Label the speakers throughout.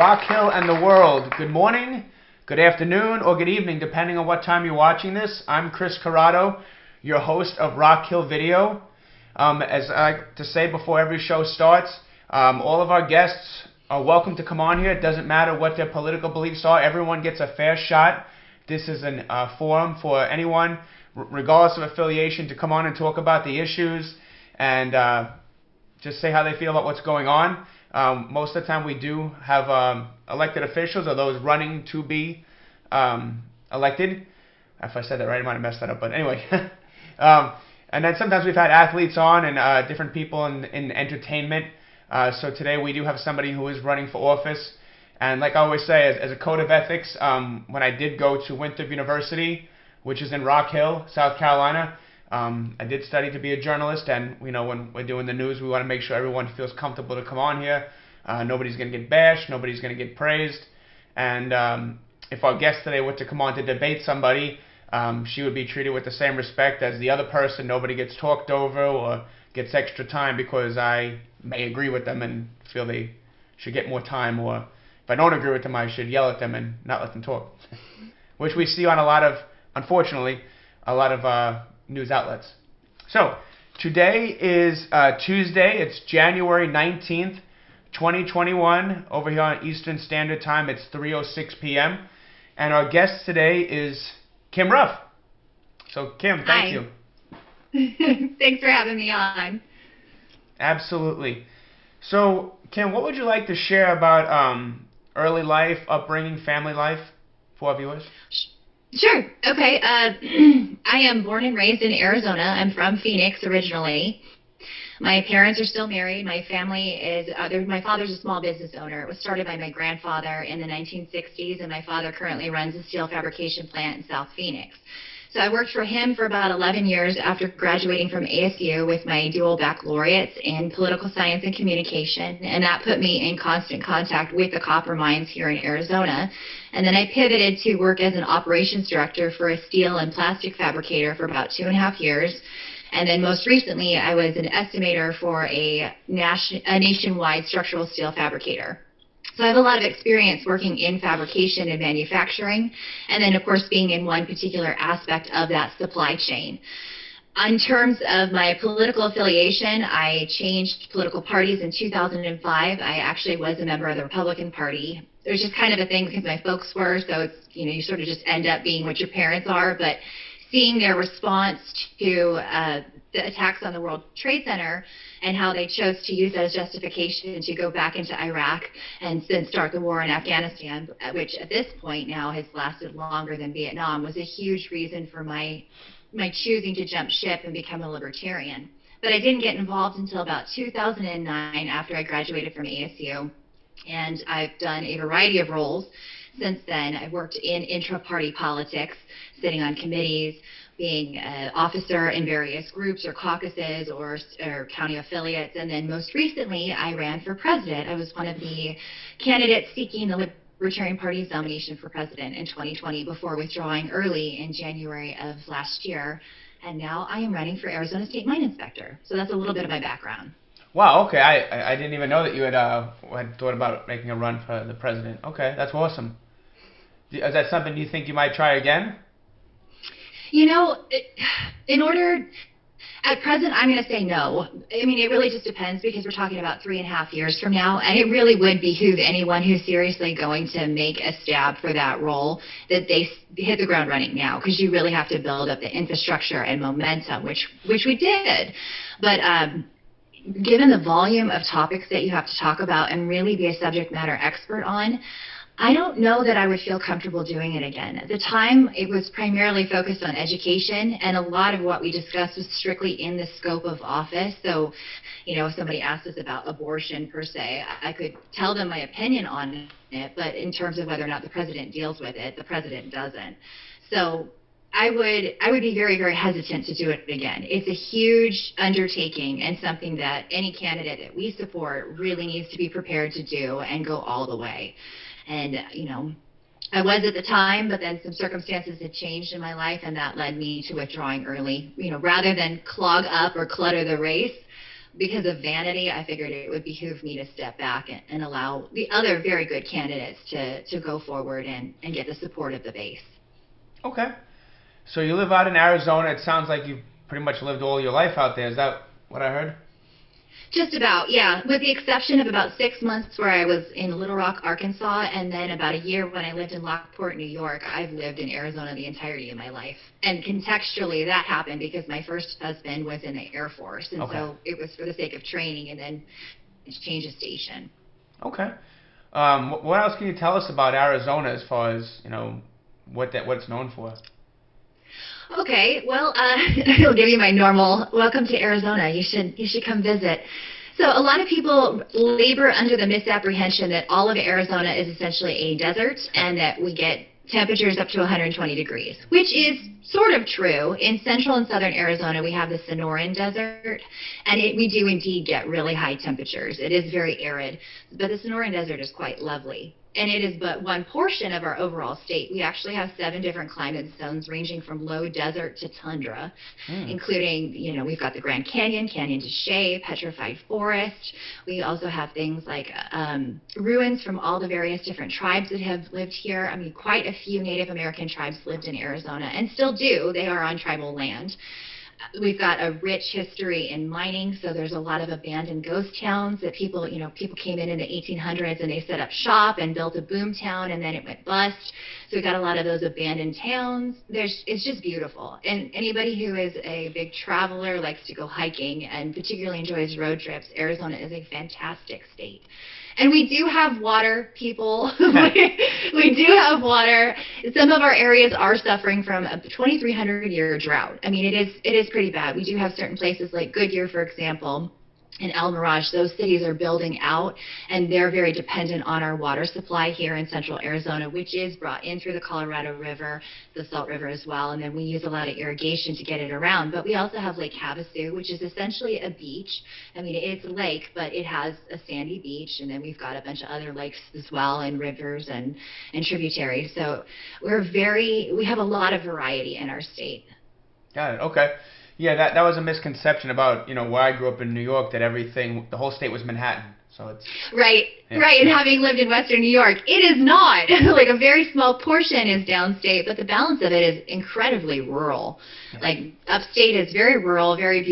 Speaker 1: Rock Hill and the world. Good morning, good afternoon, or good evening, depending on what time you're watching this. I'm Chris Corrado, your host of Rock Hill Video. As I like to say before every show starts, all of our guests are welcome to come on here. It doesn't matter what their political beliefs are. Everyone gets a fair shot. This is a forum for anyone, regardless of affiliation, to come on and talk about the issues and just say how they feel about what's going on. Most of the time we do have elected officials or those running to be elected. If I said that right, I might have messed that up, but anyway. And then sometimes we've had athletes on and different people in entertainment. So today we do have somebody who is running for office. And like I always say, as a code of ethics, when I did go to Winthrop University, which is in Rock Hill, South Carolina, I did study to be a journalist, and when we're doing the news, we want to make sure everyone feels comfortable to come on here. Nobody's going to get bashed, nobody's going to get praised, and if our guest today were to come on to debate somebody, she would be treated with the same respect as the other person. Nobody gets talked over or gets extra time because I may agree with them and feel they should get more time, or if I don't agree with them, I should yell at them and not let them talk, which we see on a lot of, unfortunately, a lot of news outlets. So today is Tuesday. It's January 19th, 2021. Over here on Eastern Standard Time, it's 3:06 p.m. And our guest today is Kim Ruff. So Kim, thank you.
Speaker 2: Thanks for having me on.
Speaker 1: Absolutely. So Kim, what would you like to share about early life, upbringing, family life for our viewers?
Speaker 2: Sure. Okay. I am born and raised in Arizona. I'm from Phoenix originally. My parents are still married. My family is, my father's a small business owner. It was started by my grandfather in the 1960s, and my father currently runs a steel fabrication plant in South Phoenix. So I worked for him for about 11 years after graduating from ASU with my dual baccalaureates in political science and communication, and that put me in constant contact with the copper mines here in Arizona. And then I pivoted to work as an operations director for a steel and plastic fabricator for about 2.5 years. And then most recently, I was an estimator for a nationwide structural steel fabricator. So I have a lot of experience working in fabrication and manufacturing, and then of course being in one particular aspect of that supply chain. In terms of my political affiliation, I changed political parties in 2005. I actually was a member of the Republican Party. It was just kind of a thing because my folks were, so it's, you sort of just end up being what your parents are, but seeing their response to the attacks on the World Trade Center and how they chose to use that as justification to go back into Iraq and then start the war in Afghanistan, which at this point now has lasted longer than Vietnam, was a huge reason for my choosing to jump ship and become a libertarian. But I didn't get involved until about 2009 after I graduated from ASU, and I've done a variety of roles since then. I've worked in intra-party politics, sitting on committees, being an officer in various groups or caucuses or county affiliates, and then most recently I ran for president. I was one of the candidates seeking the Libertarian Party's nomination for president in 2020 before withdrawing early in January of last year, and now I am running for Arizona State Mine Inspector. So that's a little bit of my background.
Speaker 1: Wow, okay. I didn't even know that you had thought about making a run for the president. Okay, that's awesome. Is that something you think you might try again?
Speaker 2: At present, I'm going to say no. I mean, it really just depends because we're talking about 3.5 years from now, and it really would behoove anyone who's seriously going to make a stab for that role that they hit the ground running now, because you really have to build up the infrastructure and momentum, which we did. But given the volume of topics that you have to talk about and really be a subject matter expert on, I don't know that I would feel comfortable doing it again. At the time, it was primarily focused on education, and a lot of what we discussed was strictly in the scope of office. So, if somebody asked us about abortion per se, I could tell them my opinion on it, but in terms of whether or not the president deals with it, the president doesn't. So I would be very, very hesitant to do it again. It's a huge undertaking and something that any candidate that we support really needs to be prepared to do and go all the way. And, I was at the time, but then some circumstances had changed in my life, and that led me to withdrawing early. Rather than clog up or clutter the race, because of vanity, I figured it would behoove me to step back and allow the other very good candidates to go forward and get the support of the base.
Speaker 1: Okay. So you live out in Arizona. It sounds like you've pretty much lived all your life out there. Is that what I heard?
Speaker 2: Just about, yeah, with the exception of about 6 months where I was in Little Rock, Arkansas, and then about a year when I lived in Lockport, New York. I've lived in Arizona the entirety of my life. And contextually, that happened because my first husband was in the Air Force, and so it was for the sake of training and then change of station.
Speaker 1: Okay. What else can you tell us about Arizona as far as, what it's known for?
Speaker 2: Okay, well, I'll give you my normal welcome to Arizona. You should come visit. So a lot of people labor under the misapprehension that all of Arizona is essentially a desert and that we get temperatures up to 120 degrees, which is sort of true. In central and southern Arizona, we have the Sonoran Desert, and we do indeed get really high temperatures. It is very arid, but the Sonoran Desert is quite lovely. And it is but one portion of our overall state. We actually have 7 different climate zones ranging from low desert to tundra, including, we've got the Grand Canyon, Canyon de Chelly, petrified forest. We also have things like ruins from all the various different tribes that have lived here. I mean, quite a few Native American tribes lived in Arizona and still do. They are on tribal land. We've got a rich history in mining, so there's a lot of abandoned ghost towns that people came in the 1800s and they set up shop and built a boom town, and then it went bust. So we've got a lot of those abandoned towns. It's just beautiful. And anybody who is a big traveler, likes to go hiking, and particularly enjoys road trips, Arizona is a fantastic state. And we do have water, people. We do have water. Some of our areas are suffering from a 2,300-year drought. I mean, it is pretty bad. We do have certain places like Goodyear, for example, and El Mirage. Those cities are building out, and they're very dependent on our water supply here in central Arizona, which is brought in through the Colorado River, the Salt River as well, and then we use a lot of irrigation to get it around. But we also have Lake Havasu, which is essentially a beach. I mean, it's a lake, but it has a sandy beach, and then we've got a bunch of other lakes as well, and rivers and tributaries. So we have a lot of variety in our state.
Speaker 1: Got it. Okay. Yeah, that was a misconception about, where I grew up in New York, that the whole state was Manhattan. So it's
Speaker 2: right. And having lived in Western New York, it is not. Like a very small portion is downstate, but the balance of it is incredibly rural. Yeah. Like upstate is very rural, very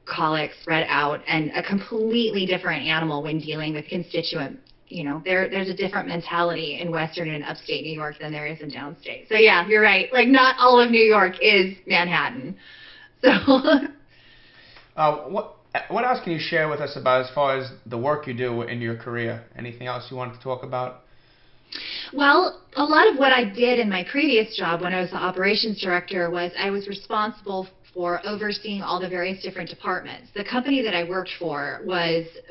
Speaker 2: bucolic, spread out, and a completely different animal when dealing with constituent. There's a different mentality in Western and upstate New York than there is in downstate. So yeah, you're right. Like not all of New York is Manhattan. So,
Speaker 1: what else can you share with us about as far as the work you do in your career? Anything else you wanted to talk about?
Speaker 2: Well, a lot of what I did in my previous job when I was the operations director was I was responsible for overseeing all the various different departments. The company that I worked for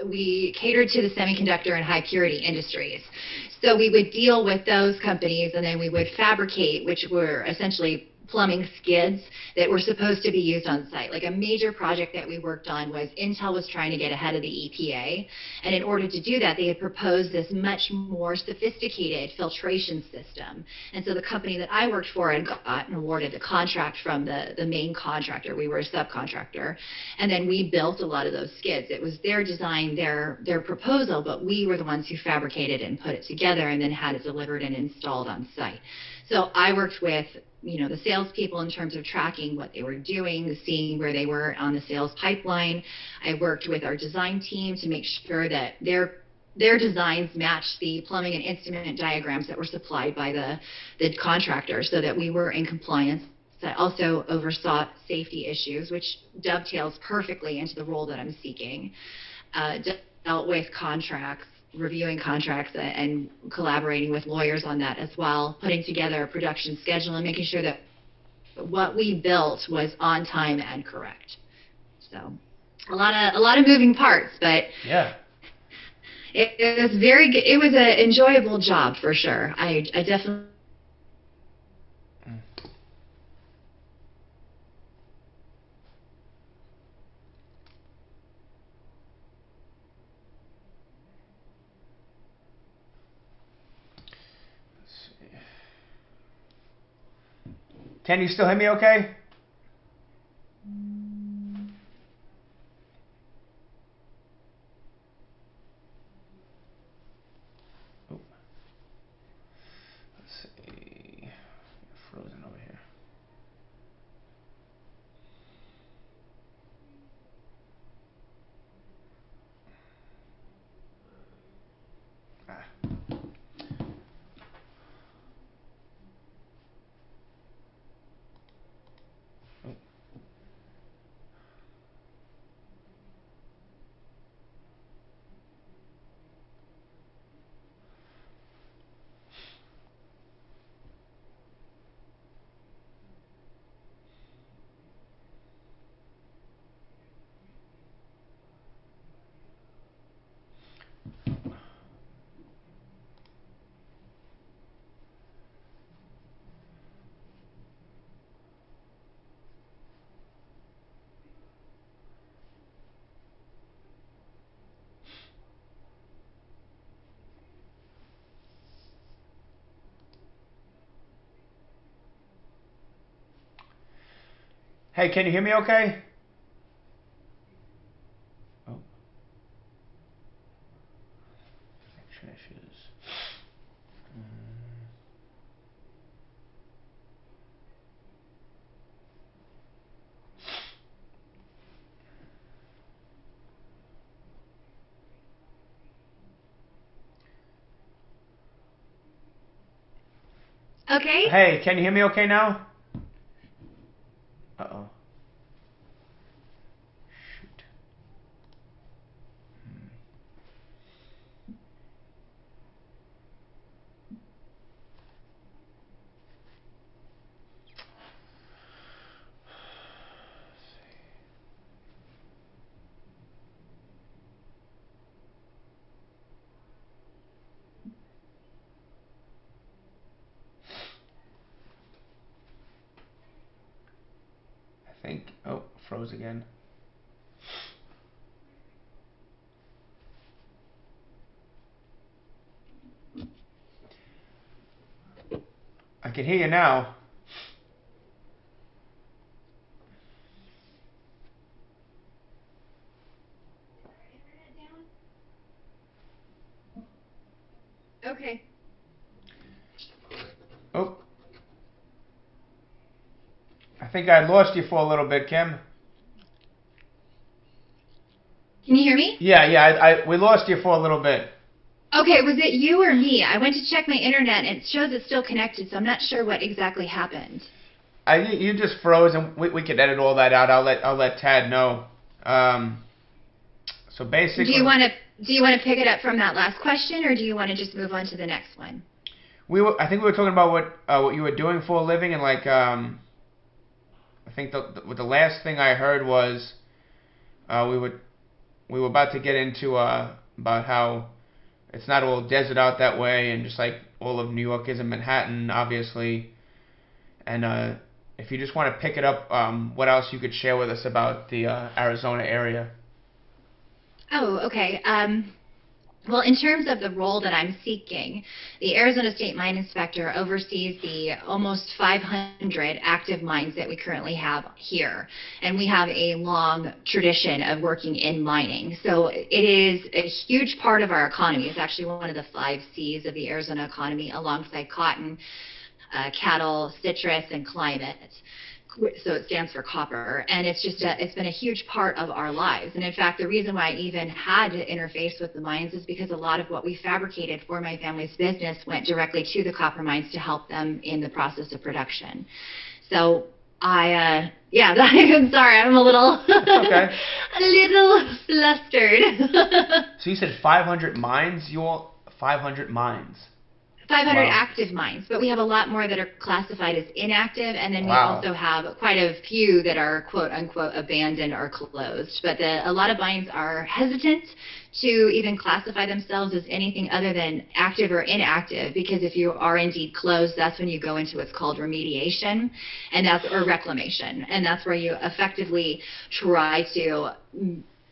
Speaker 2: we catered to the semiconductor and high purity industries. So we would deal with those companies, and then we would fabricate, which were essentially plumbing skids that were supposed to be used on site. Like a major project that we worked on was Intel was trying to get ahead of the EPA, and in order to do that, they had proposed this much more sophisticated filtration system. And so the company that I worked for had gotten awarded the contract from the main contractor. We were a subcontractor, and then we built a lot of those skids. It was their design, their proposal, but we were the ones who fabricated and put it together and then had it delivered and installed on site. So I worked with the salespeople in terms of tracking what they were doing, seeing where they were on the sales pipeline. I worked with our design team to make sure that their designs matched the plumbing and instrument diagrams that were supplied by the contractor so that we were in compliance. I also oversaw safety issues, which dovetails perfectly into the role that I'm seeking. Dealt with contracts, reviewing contracts and collaborating with lawyers on that as well, putting together a production schedule and making sure that what we built was on time and correct. So a lot of moving parts, but
Speaker 1: yeah,
Speaker 2: it was very good. It was an enjoyable job for sure. I definitely.
Speaker 1: Can you still hear me okay? Hey, can you hear me okay? Oh. Connection issues.
Speaker 2: Okay.
Speaker 1: Hey, can you hear me okay now? Uh-oh. Shoot. I think, oh, froze again. I can hear you now.
Speaker 2: Okay.
Speaker 1: Oh. I think I lost you for a little bit, Kim.
Speaker 2: Can you hear me?
Speaker 1: Yeah, we lost you for a little bit.
Speaker 2: Okay, was it you or me? I went to check my internet and it shows it's still connected, so I'm not sure what exactly happened.
Speaker 1: You just froze, and we could edit all that out. I'll let Tad know. So basically,
Speaker 2: Do you want to pick it up from that last question, or do you want to just move on to the next one?
Speaker 1: I think we were talking about what you were doing for a living, and like I think the last thing I heard was we were about to get into about how it's not all desert out that way, and just like all of New York is in Manhattan, obviously. And if you just want to pick it up, what else you could share with us about the Arizona area?
Speaker 2: Oh, okay. Well, in terms of the role that I'm seeking, the Arizona State Mine Inspector oversees the almost 500 active mines that we currently have here. And we have a long tradition of working in mining. So it is a huge part of our economy. It's actually one of the 5 C's of the Arizona economy, alongside cotton, cattle, citrus, and climate. So it stands for copper, and it's been a huge part of our lives. And in fact, the reason why I even had to interface with the mines is because a lot of what we fabricated for my family's business went directly to the copper mines to help them in the process of production. So I'm sorry, I'm a little,
Speaker 1: okay.
Speaker 2: a little flustered.
Speaker 1: So you said 500 mines? 500 mines?
Speaker 2: 500
Speaker 1: wow.
Speaker 2: active mines, but we have a lot more that are classified as inactive, and then we
Speaker 1: wow.
Speaker 2: also have quite a few that are quote-unquote abandoned or closed. But a lot of mines are hesitant to even classify themselves as anything other than active or inactive, because if you are indeed closed, that's when you go into what's called remediation, or reclamation, and that's where you effectively try to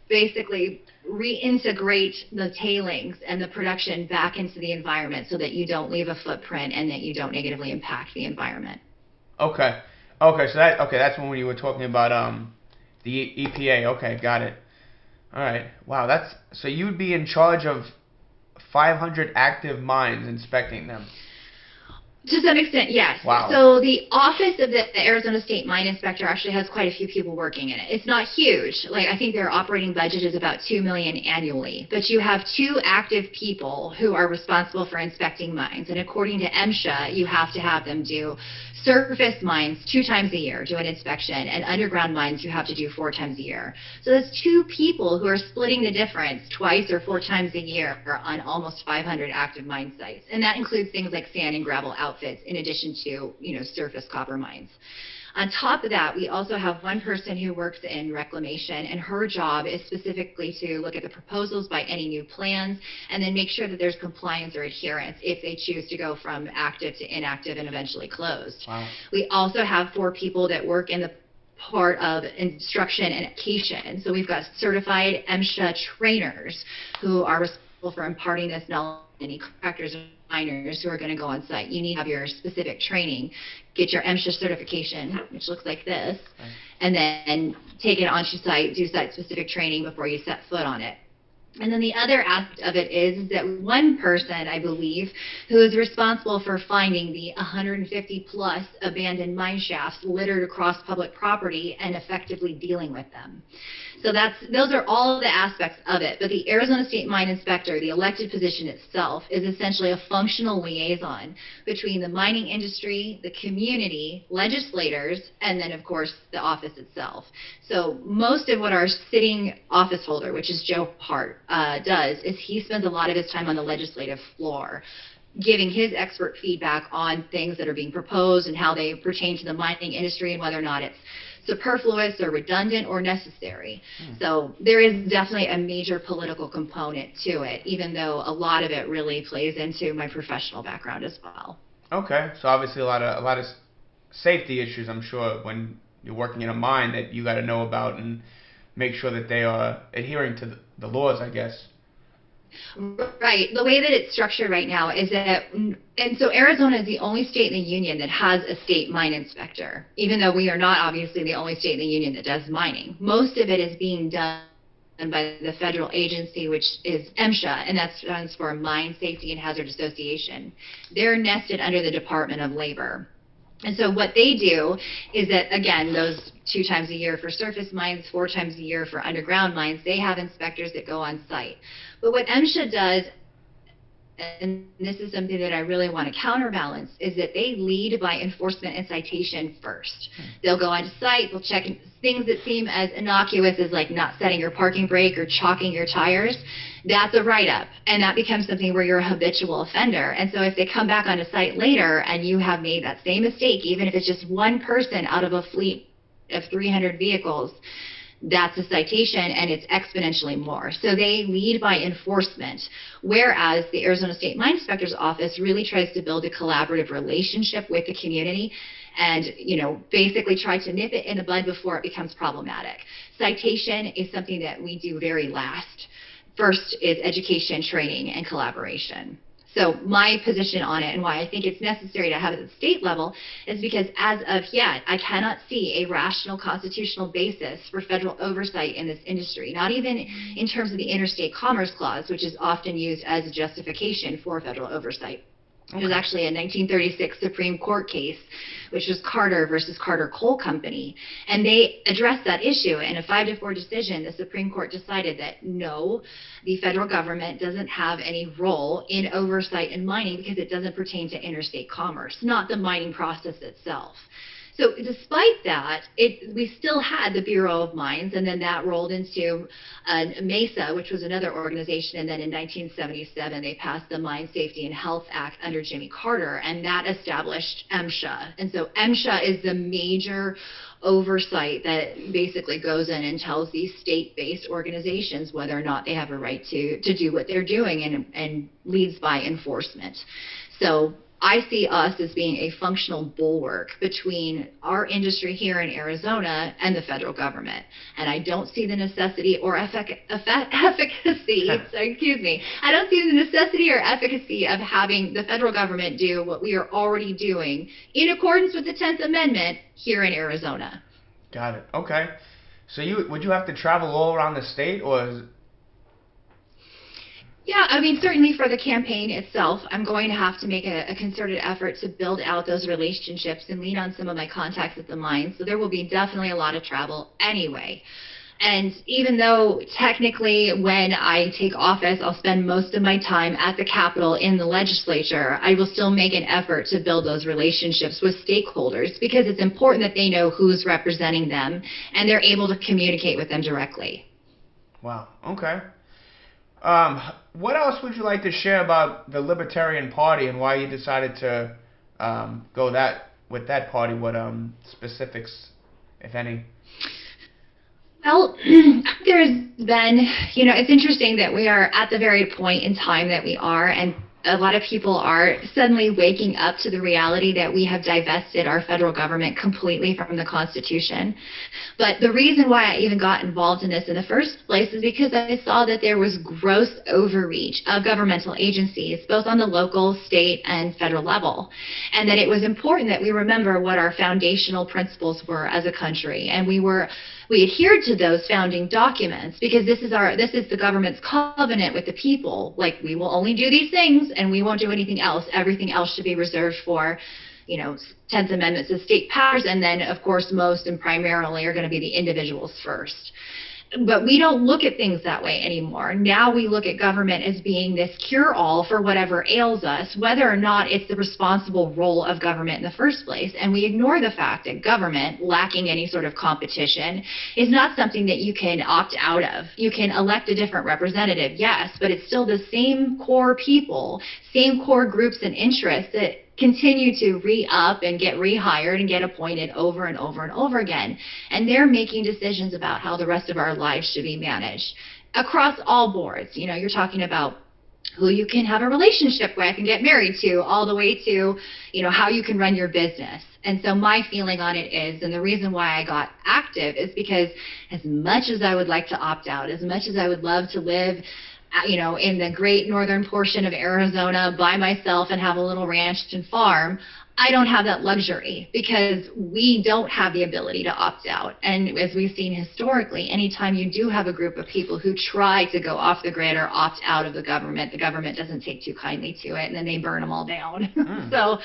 Speaker 2: basically reintegrate the tailings and the production back into the environment so that you don't leave a footprint and that you don't negatively impact the environment.
Speaker 1: Okay. So that's when you were talking about the EPA. Okay, got it. All right. Wow, so you'd be in charge of 500 active mines, inspecting them.
Speaker 2: To some extent, yes.
Speaker 1: Wow.
Speaker 2: So the office of the Arizona State Mine Inspector actually has quite a few people working in it. It's not huge. Like, I think their operating budget is about $2 million annually. But you have 2 active people who are responsible for inspecting mines. And according to MSHA, you have to have them do surface mines 2 times a year, do an inspection, and underground mines you have to do 4 times a year. So that's 2 people who are splitting the difference twice or 4 times a year on almost 500 active mine sites. And that includes things like sand and gravel outfits, in addition to, surface copper mines. On top of that, we also have one person who works in reclamation, and her job is specifically to look at the proposals by any new plans and then make sure that there's compliance or adherence if they choose to go from active to inactive and eventually closed.
Speaker 1: Wow.
Speaker 2: We also have 4 people that work in the part of instruction and education. So we've got certified MSHA trainers who are responsible for imparting this knowledge to any contractors miners who are going to go on site. You need to have your specific training, get your MSHA certification, which looks like this, and then take it onto site, do site-specific training before you set foot on it. And then the other aspect of it is that one person, I believe, who is responsible for finding the 150 plus abandoned mine shafts littered across public property and effectively dealing with them. So those are all the aspects of it. But the Arizona State Mine Inspector, the elected position itself, is essentially a functional liaison between the mining industry, the community, legislators, and then, of course, the office itself. So most of what our sitting office holder, which is Joe Hart, does is he spends a lot of his time on the legislative floor, giving his expert feedback on things that are being proposed and how they pertain to the mining industry and whether or not it's superfluous or redundant or necessary. So there is definitely a major political component to it, even though a lot of it really plays into my professional background as well.
Speaker 1: Okay, so obviously a lot of safety issues, I'm sure, when you're working in a mine that you got to know about and make sure that they are adhering to the laws, I guess.
Speaker 2: Right. The way that it's structured right now is that, and so Arizona is the only state in the union that has a state mine inspector, even though we are not obviously the only state in the union that does mining. Most of it is being done by the federal agency, which is MSHA, and that stands for Mine Safety and Hazard Association. They're nested under the Department of Labor. And so what they do is that, again, those 2 times a year for surface mines, 4 times a year for underground mines, they have inspectors that go on site. But what MSHA does, and this is something that I really want to counterbalance, is that they lead by enforcement and citation first. They'll go onto site, they'll check things that seem as innocuous as like not setting your parking brake or chalking your tires. That's a write-up, and that becomes something where you're a habitual offender. And so if they come back on a site later and you have made that same mistake, even if it's just one person out of a fleet of 300 vehicles, that's a citation, and it's exponentially more. So they lead by enforcement, whereas the Arizona State Mine Inspector's Office really tries to build a collaborative relationship with the community and, basically try to nip it in the bud before it becomes problematic. Citation is something that we do very last. First is education, training, and collaboration. So my position on it and why I think it's necessary to have it at the state level is because as of yet, I cannot see a rational constitutional basis for federal oversight in this industry, not even in terms of the Interstate Commerce Clause, which is often used as a justification for federal oversight. Okay. It was actually a 1936 Supreme Court case, which was Carter versus Carter Coal Company, and they addressed that issue. In a 5-4 decision, the Supreme Court decided that no, the federal government doesn't have any role in oversight in mining because it doesn't pertain to interstate commerce, not the mining process itself. So despite that, we still had the Bureau of Mines, and then that rolled into MESA, which was another organization, and then in 1977 they passed the Mine Safety and Health Act under Jimmy Carter, and that established MSHA. And so MSHA is the major oversight that basically goes in and tells these state-based organizations whether or not they have a right to do what they're doing, and leads by enforcement. So I see us as being a functional bulwark between our industry here in Arizona and the federal government. And I don't see the necessity or efficacy, I don't see the necessity or efficacy of having the federal government do what we are already doing in accordance with the 10th Amendment here in Arizona.
Speaker 1: Got it. Okay. So would you have to travel all around the state, or
Speaker 2: Yeah, I mean, certainly for the campaign itself, I'm going to have to make a concerted effort to build out those relationships and lean on some of my contacts at the mines. So there will be definitely a lot of travel anyway. And even though technically when I take office, I'll spend most of my time at the Capitol in the legislature, I will still make an effort to build those relationships with stakeholders because it's important that they know who's representing them and they're able to communicate with them directly.
Speaker 1: Wow, okay. What else would you like to share about the Libertarian Party and why you decided to go with that party? What specifics, if any?
Speaker 2: Well, there's been, it's interesting that we are at the very point in time that we are, and a lot of people are suddenly waking up to the reality that we have divested our federal government completely from the Constitution. But the reason why I even got involved in this in the first place is because I saw that there was gross overreach of governmental agencies, both on the local, state, and federal level, and that it was important that we remember what our foundational principles were as a country, and we adhered to those founding documents, because this is the government's covenant with the people. Like, we will only do these things and we won't do anything else. Everything else should be reserved for, 10th Amendment to state powers, and then, of course, most and primarily are going to be the individuals first. But we don't look at things that way anymore. Now we look at government as being this cure-all for whatever ails us, whether or not it's the responsible role of government in the first place. And we ignore the fact that government, lacking any sort of competition, is not something that you can opt out of. You can elect a different representative, yes, but it's still the same core people, same core groups and interests that continue to re-up and get rehired and get appointed over and over and over again. And they're making decisions about how the rest of our lives should be managed across all boards. You're talking about who you can have a relationship with and get married to, all the way to, how you can run your business. And so my feeling on it is, and the reason why I got active is because as much as I would like to opt out, as much as I would love to live in the great northern portion of Arizona by myself and have a little ranch and farm, I don't have that luxury, because we don't have the ability to opt out. And as we've seen historically, anytime you do have a group of people who try to go off the grid or opt out of the government doesn't take too kindly to it, and then they burn them all down. So,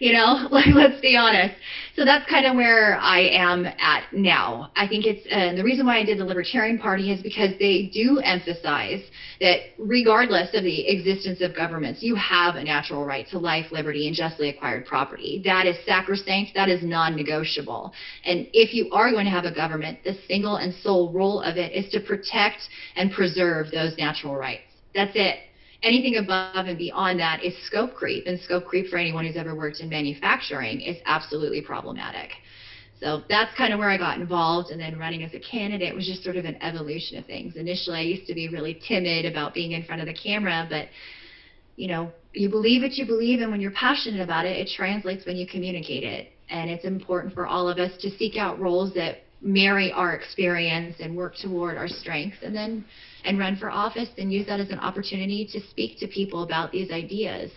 Speaker 2: let's be honest. So that's kind of where I am at now. I think it's the reason why I did the Libertarian Party is because they do emphasize that regardless of the existence of governments, you have a natural right to life, liberty, and justly acquired property. That is sacrosanct. That is non-negotiable. And if you are going to have a government, the single and sole role of it is to protect and preserve those natural rights. That's it. Anything above and beyond that is scope creep, and scope creep, for anyone who's ever worked in manufacturing, is absolutely problematic. So that's kind of where I got involved, and then running as a candidate was just sort of an evolution of things. Initially, I used to be really timid about being in front of the camera, but you believe what you believe, and when you're passionate about it, it translates when you communicate it. And it's important for all of us to seek out roles that marry our experience and work toward our strengths, and run for office and use that as an opportunity to speak to people about these ideas.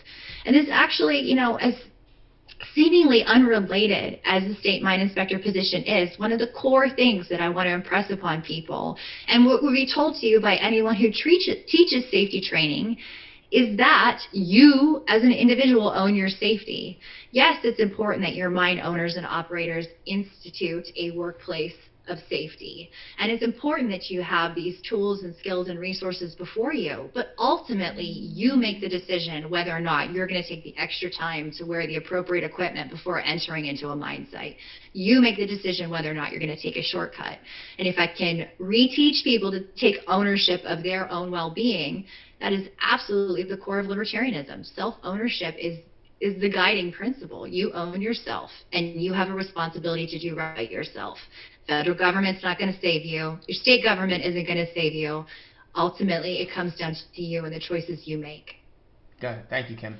Speaker 2: And this actually, as seemingly unrelated as the state mine inspector position is, one of the core things that I want to impress upon people, and what will be told to you by anyone who teaches safety training, is that you as an individual own your safety. Yes, it's important that your mine owners and operators institute a workplace of safety. And it's important that you have these tools and skills and resources before you, but ultimately you make the decision whether or not you're going to take the extra time to wear the appropriate equipment before entering into a mine site. You make the decision whether or not you're going to take a shortcut. And if I can reteach people to take ownership of their own well-being, that is absolutely the core of libertarianism. Self-ownership is the guiding principle. You own yourself, and you have a responsibility to do right yourself. Federal government's not going to save you. Your state government isn't going to save you. Ultimately, it comes down to you and the choices you make.
Speaker 1: Got it. Thank you, Kim.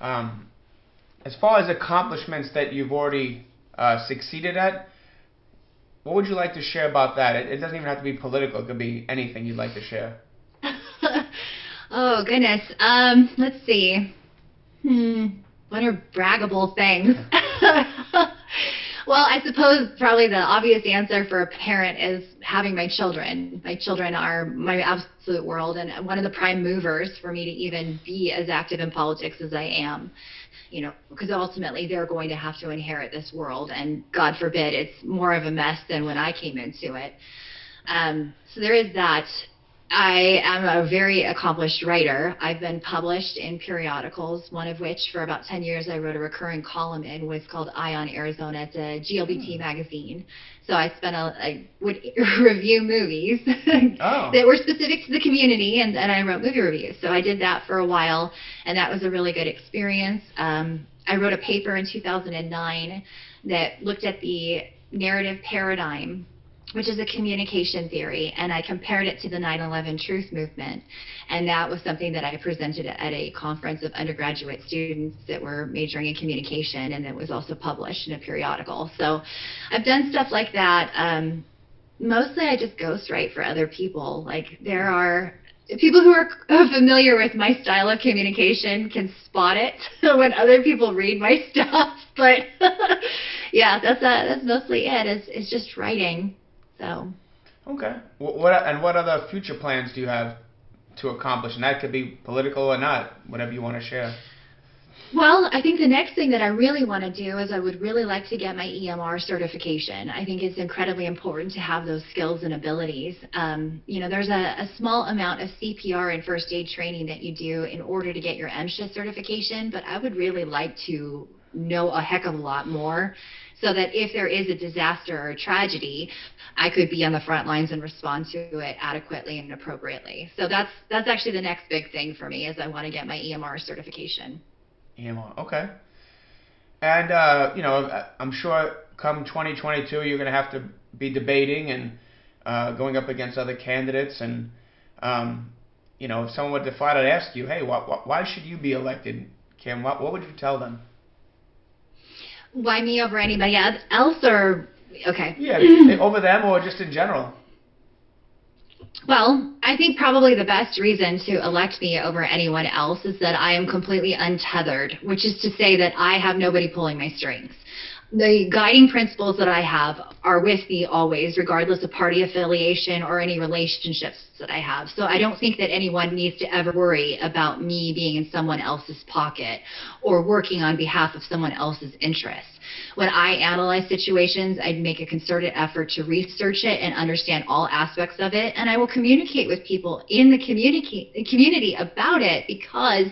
Speaker 1: As far as accomplishments that you've already succeeded at, what would you like to share about that? It doesn't even have to be political. It could be anything you'd like to share.
Speaker 2: Oh, goodness. Let's see. What are braggable things? Well, I suppose probably the obvious answer for a parent is having my children. My children are my absolute world, and one of the prime movers for me to even be as active in politics as I am. Because ultimately they're going to have to inherit this world, and God forbid it's more of a mess than when I came into it. So there is that. I am a very accomplished writer. I've been published in periodicals, one of which for about 10 years I wrote a recurring column in, was called Eye on Arizona. It's a GLBT magazine. So I would review movies that were specific to the community, and I wrote movie reviews. So I did that for a while, and that was a really good experience. I wrote a paper in 2009 that looked at the narrative paradigm which is a communication theory, and I compared it to the 9/11 truth movement. And that was something that I presented at a conference of undergraduate students that were majoring in communication, and it was also published in a periodical. So I've done stuff like that. Mostly I just ghostwrite for other people. Like, there are people who are familiar with my style of communication can spot it when other people read my stuff. But yeah, that's mostly it. It's just writing. So.
Speaker 1: Okay. What other future plans do you have to accomplish? And that could be political or not, whatever you want to share.
Speaker 2: Well, I think the next thing that I really want to do is I would really like to get my EMR certification. I think it's incredibly important to have those skills and abilities. There's a small amount of CPR and first aid training that you do in order to get your MSHA certification, but I would really like to know a heck of a lot more so that if there is a disaster or a tragedy, I could be on the front lines and respond to it adequately and appropriately. So that's actually the next big thing for me, is I want to get my EMR certification.
Speaker 1: EMR, okay. And, I'm sure come 2022 you're going to have to be debating and going up against other candidates. And, if someone were to flat out ask you, hey, why should you be elected, Kim, what would you tell them?
Speaker 2: Why me over anybody else, or, okay.
Speaker 1: Yeah, over them or just in general.
Speaker 2: Well, I think probably the best reason to elect me over anyone else is that I am completely untethered, which is to say that I have nobody pulling my strings. The guiding principles that I have are with me always, regardless of party affiliation or any relationships that I have. So I don't think that anyone needs to ever worry about me being in someone else's pocket or working on behalf of someone else's interests. When I analyze situations, I'd make a concerted effort to research it and understand all aspects of it, and I will communicate with people in the community about it, because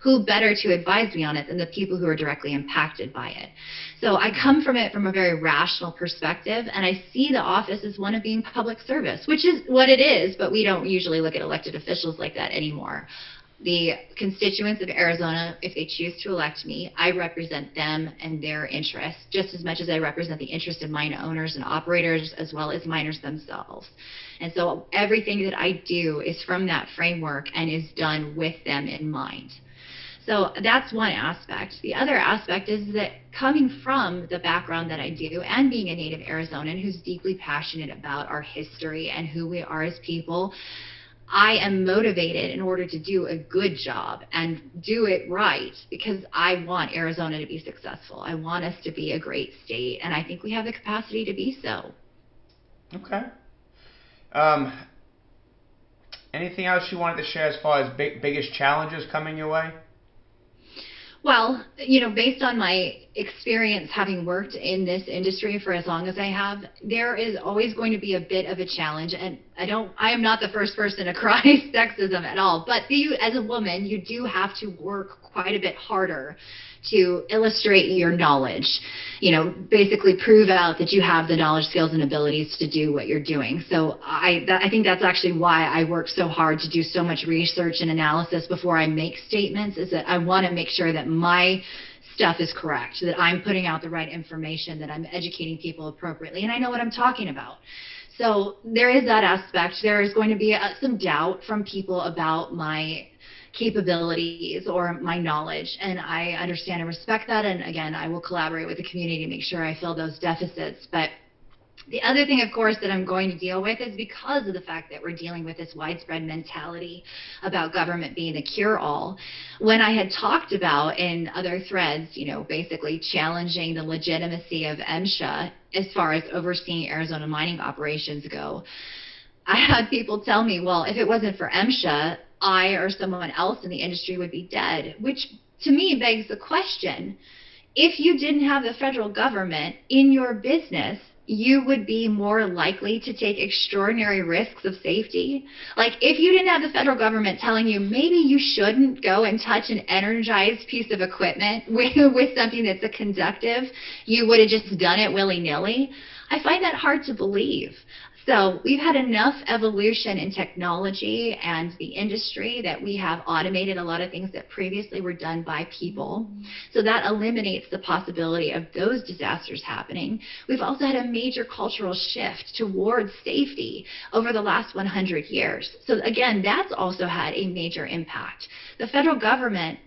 Speaker 2: who better to advise me on it than the people who are directly impacted by it? So I come from it from a very rational perspective, and I see the office as one of being public service, which is what it is, but we don't usually look at elected officials like that anymore. The constituents of Arizona, if they choose to elect me, I represent them and their interests just as much as I represent the interest of mine owners and operators, as well as miners themselves. And so everything that I do is from that framework and is done with them in mind. So that's one aspect. The other aspect is that coming from the background that I do and being a native Arizonan who's deeply passionate about our history and who we are as people, I am motivated in order to do a good job and do it right, because I want Arizona to be successful. I want us to be a great state, and I think we have the capacity to be so.
Speaker 1: Okay. Anything else you wanted to share as far as biggest challenges coming your way?
Speaker 2: Well, based on my experience having worked in this industry for as long as I have, there is always going to be a bit of a challenge. And I am not the first person to cry sexism at all. But as a woman, you do have to work quite a bit harder to illustrate your knowledge, basically prove out that you have the knowledge, skills, and abilities to do what you're doing. So I think that's actually why I work so hard to do so much research and analysis before I make statements, is that I want to make sure that my stuff is correct, that I'm putting out the right information, that I'm educating people appropriately, and I know what I'm talking about. So there is that aspect. There is going to be some doubt from people about my capabilities or my knowledge, and I understand and respect that, and again, I will collaborate with the community to make sure I fill those deficits. But the other thing, of course, that I'm going to deal with is because of the fact that we're dealing with this widespread mentality about government being the cure-all. When I had talked about in other threads, basically challenging the legitimacy of MSHA as far as overseeing Arizona mining operations go, I had people tell me, well, if it wasn't for MSHA, I or someone else in the industry would be dead, which to me begs the question, if you didn't have the federal government in your business, you would be more likely to take extraordinary risks of safety. Like, if you didn't have the federal government telling you maybe you shouldn't go and touch an energized piece of equipment with something that's a conductive, you would have just done it willy-nilly. I find that hard to believe. So we've had enough evolution in technology and the industry that we have automated a lot of things that previously were done by people. So that eliminates the possibility of those disasters happening. We've also had a major cultural shift towards safety over the last 100 years. So again, that's also had a major impact. The federal government,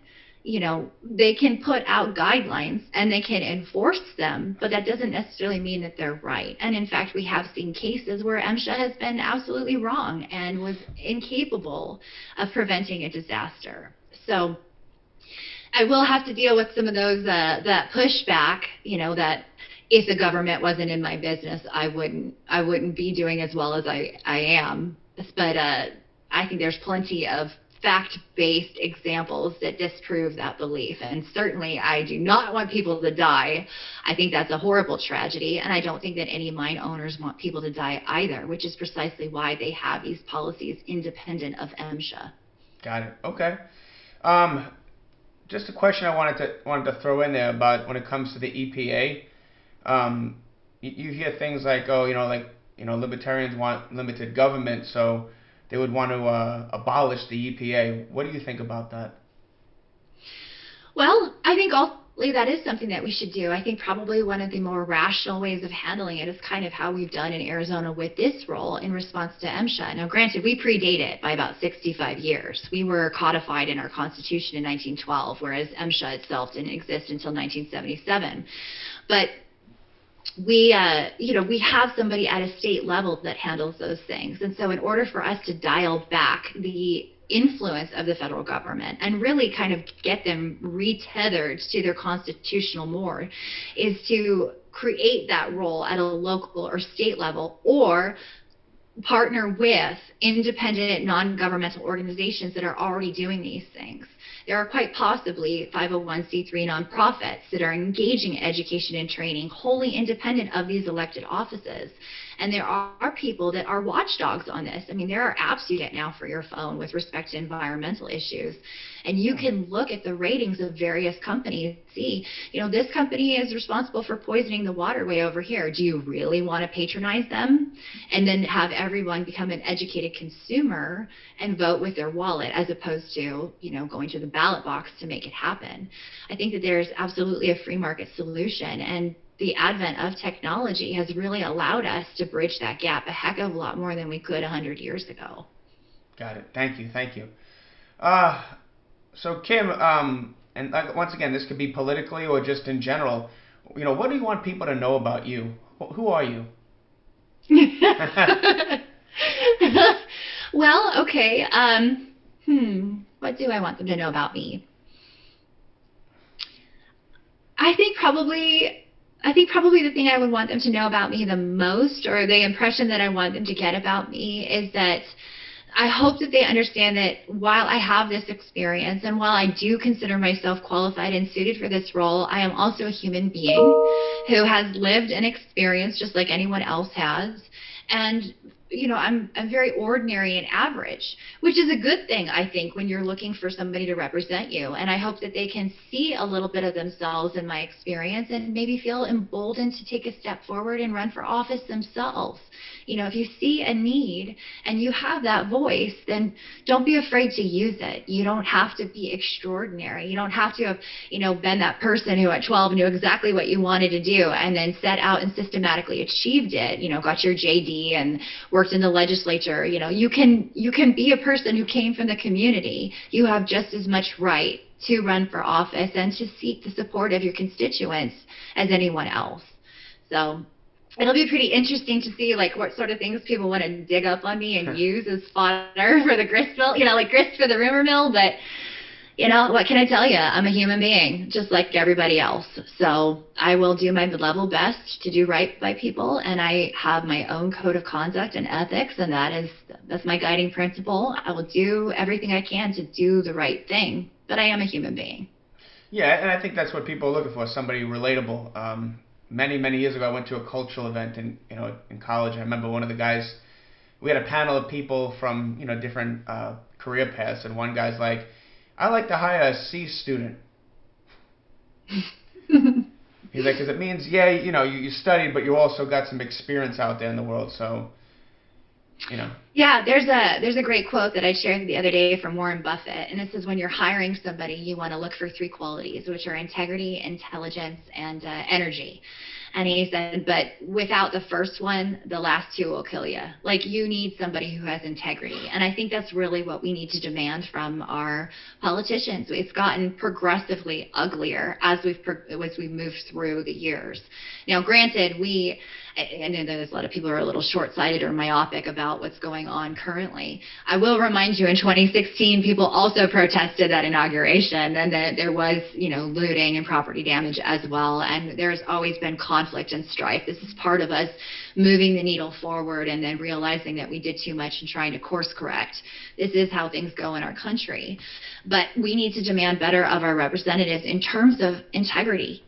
Speaker 2: they can put out guidelines and they can enforce them, but that doesn't necessarily mean that they're right. And in fact, we have seen cases where MSHA has been absolutely wrong and was incapable of preventing a disaster. So I will have to deal with some of those, that pushback, that if the government wasn't in my business, I wouldn't be doing as well as I am. But I think there's plenty of fact-based examples that disprove that belief. And certainly I do not want people to die. I think that's a horrible tragedy, and I don't think that any mine owners want people to die either, which is precisely why they have these policies independent of MSHA.
Speaker 1: Got it. Okay. Just a question I wanted to throw in there about when it comes to the EPA. You hear things like, libertarians want limited government, so they would want to abolish the EPA. What do you think about that?
Speaker 2: Well, I think ultimately that is something that we should do. I think probably one of the more rational ways of handling it is kind of how we've done in Arizona with this role in response to MSHA. Now, granted, we predate it by about 65 years. We were codified in our Constitution in 1912, whereas MSHA itself didn't exist until 1977. But we have somebody at a state level that handles those things. And so in order for us to dial back the influence of the federal government and really kind of get them retethered to their constitutional mode is to create that role at a local or state level, or partner with independent non-governmental organizations that are already doing these things. There are quite possibly 501c3 nonprofits that are engaging in education and training wholly independent of these elected offices. And there are people that are watchdogs on this. I mean, there are apps you get now for your phone with respect to environmental issues. And you can look at the ratings of various companies, see, this company is responsible for poisoning the waterway over here. Do you really want to patronize them? And then have everyone become an educated consumer and vote with their wallet as opposed to, going to the ballot box to make it happen. I think that there's absolutely a free market solution. And the advent of technology has really allowed us to bridge that gap a heck of a lot more than we could 100 years ago.
Speaker 1: Got it. Thank you. So Kim, and once again, this could be politically or just in general, what do you want people to know about you? Who are you?
Speaker 2: Well, okay. What do I want them to know about me? I think probably the thing I would want them to know about me the most, or the impression that I want them to get about me, is that I hope that they understand that while I have this experience and while I do consider myself qualified and suited for this role, I am also a human being who has lived an experience just like anyone else has. And I'm very ordinary and average, which is a good thing, I think, when you're looking for somebody to represent you. And I hope that they can see a little bit of themselves in my experience and maybe feel emboldened to take a step forward and run for office themselves. If you see a need and you have that voice, then don't be afraid to use it. You don't have to be extraordinary. You don't have to have, been that person who at 12 knew exactly what you wanted to do and then set out and systematically achieved it, got your JD and worked in the legislature. You can be a person who came from the community. You have just as much right to run for office and to seek the support of your constituents as anyone else. So it'll be pretty interesting to see what sort of things people want to dig up on me and use as fodder for the grist mill, like grist for the rumor mill. But what can I tell you? I'm a human being just like everybody else. So I will do my level best to do right by people, and I have my own code of conduct and ethics, and that's my guiding principle. I will do everything I can to do the right thing, but I am a human being.
Speaker 1: Yeah, and I think that's what people are looking for, somebody relatable. Many years ago, I went to a cultural event in college. I remember one of the guys, we had a panel of people from, different career paths, and one guy's like, I like to hire a C student. He's like, because it means, you studied, but you also got some experience out there in the world. So, you know.
Speaker 2: Yeah, there's a great quote that I shared the other day from Warren Buffett, and it says when you're hiring somebody, you want to look for three qualities, which are integrity, intelligence, and energy. And he said, but without the first one, the last two will kill you. Like, you need somebody who has integrity. And I think that's really what we need to demand from our politicians. It's gotten progressively uglier as we've moved through the years. Now, granted, I know there's a lot of people who are a little short-sighted or myopic about what's going on currently. I will remind you, in 2016, people also protested that inauguration, and that there was, looting and property damage as well. And there's always been conflict and strife. This is part of us moving the needle forward and then realizing that we did too much and trying to course correct. This is how things go in our country. But we need to demand better of our representatives in terms of integrity.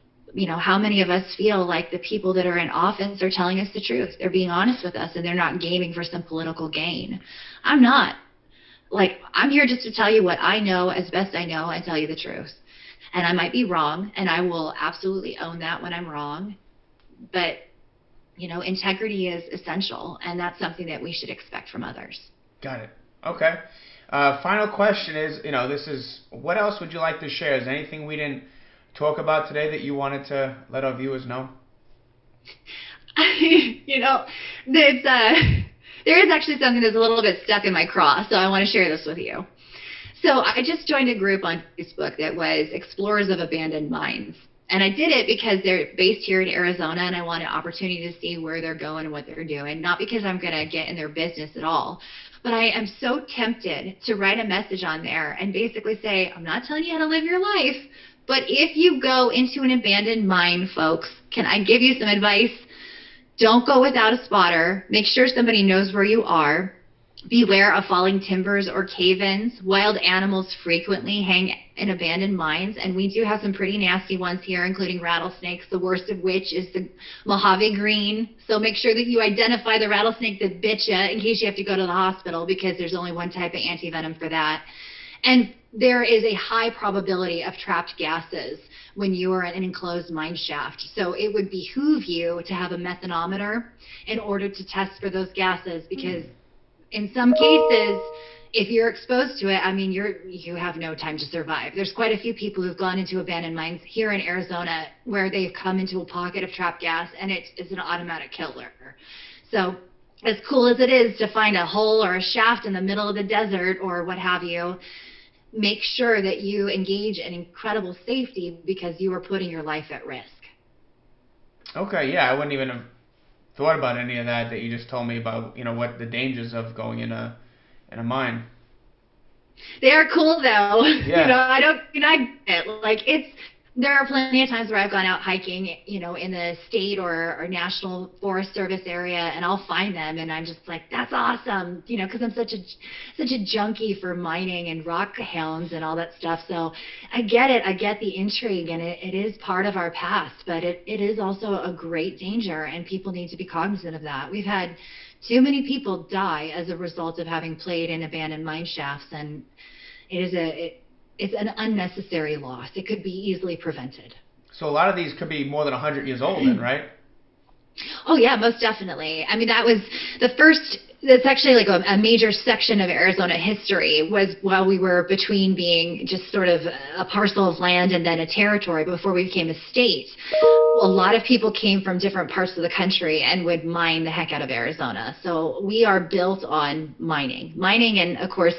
Speaker 2: How many of us feel like the people that are in office are telling us the truth? They're being honest with us, and they're not gaming for some political gain. I'm not. I'm here just to tell you what I know as best I know and tell you the truth. And I might be wrong, and I will absolutely own that when I'm wrong. But, integrity is essential, and that's something that we should expect from others.
Speaker 1: Got it. Okay. Final question is, what else would you like to share? Is there anything we didn't talk about today that you wanted to let our viewers know? There is actually something that's a little bit stuck in my craw, so I want to share this with you. So I just joined a group on Facebook that was Explorers of Abandoned Mines. And I did it because they're based here in Arizona, and I wanted an opportunity to see where they're going and what they're doing. Not because I'm going to get in their business at all, but I am so tempted to write a message on there and basically say, I'm not telling you how to live your life, but if you go into an abandoned mine, folks, can I give you some advice? Don't go without a spotter. Make sure somebody knows where you are. Beware of falling timbers or cave-ins. Wild animals frequently hang in abandoned mines, and we do have some pretty nasty ones here, including rattlesnakes, the worst of which is the Mojave green. So make sure that you identify the rattlesnake that bit you in case you have to go to the hospital, because there's only one type of antivenom for that. And there is a high probability of trapped gases when you are in an enclosed mine shaft. So it would behoove you to have a methanometer in order to test for those gases, because in some cases, if you're exposed to it, you have no time to survive. There's quite a few people who've gone into abandoned mines here in Arizona where they've come into a pocket of trapped gas, and it's an automatic killer. So as cool as it is to find a hole or a shaft in the middle of the desert or what have you, make sure that you engage in incredible safety, because you are putting your life at risk. Okay, yeah, I wouldn't even have thought about any of that you just told me about, what the dangers of going in a mine.
Speaker 2: They are cool though.
Speaker 1: Yeah.
Speaker 2: There are plenty of times where I've gone out hiking, in the state or National Forest Service area, and I'll find them, and I'm just like, that's awesome, because I'm such a junkie for mining and rock hounds and all that stuff. So I get it. I get the intrigue, and it is part of our past, but it is also a great danger, and people need to be cognizant of that. We've had too many people die as a result of having played in abandoned mine shafts, and it's an unnecessary loss. It could be easily prevented.
Speaker 1: So a lot of these could be more than 100 years old then, right?
Speaker 2: Oh, yeah, most definitely. That was the first, that's actually like a major section of Arizona history, was while we were between being just sort of a parcel of land and then a territory before we became a state. A lot of people came from different parts of the country and would mine the heck out of Arizona. So we are built on mining. Mining and, of course,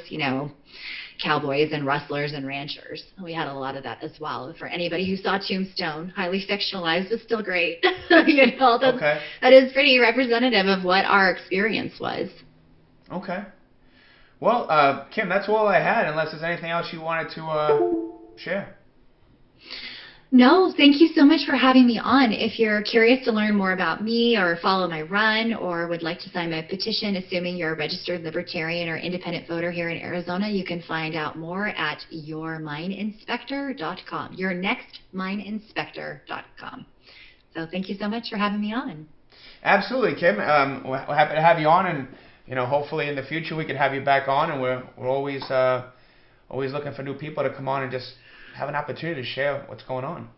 Speaker 2: cowboys and rustlers and ranchers. We had a lot of that as well. For anybody who saw Tombstone, highly fictionalized, but still great.
Speaker 1: Okay.
Speaker 2: That is pretty representative of what our experience was.
Speaker 1: Okay. Well, Kim, that's all I had, unless there's anything else you wanted to share.
Speaker 2: No, thank you so much for having me on. If you're curious to learn more about me or follow my run or would like to sign my petition, assuming you're a registered Libertarian or independent voter here in Arizona, you can find out more at yourmineinspector.com, yournextmineinspector.com. So thank you so much for having me on.
Speaker 1: Absolutely, Kim. We're happy to have you on, and hopefully in the future we can have you back on, and we're always looking for new people to come on and just have an opportunity to share what's going on.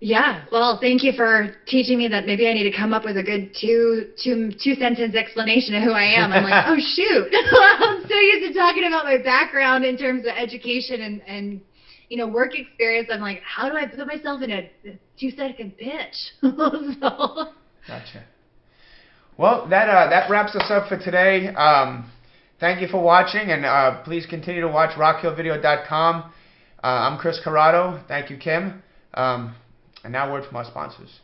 Speaker 2: Yeah. Well, thank you for teaching me that maybe I need to come up with a good two sentence explanation of who I am. I'm like, oh shoot. I'm so used to talking about my background in terms of education and work experience. I'm like, how do I put myself in a 2-second pitch? So.
Speaker 1: Gotcha. Well, that wraps us up for today. Thank you for watching, and please continue to watch rockhillvideo.com. I'm Chris Corrado. Thank you, Kim. And now word from our sponsors.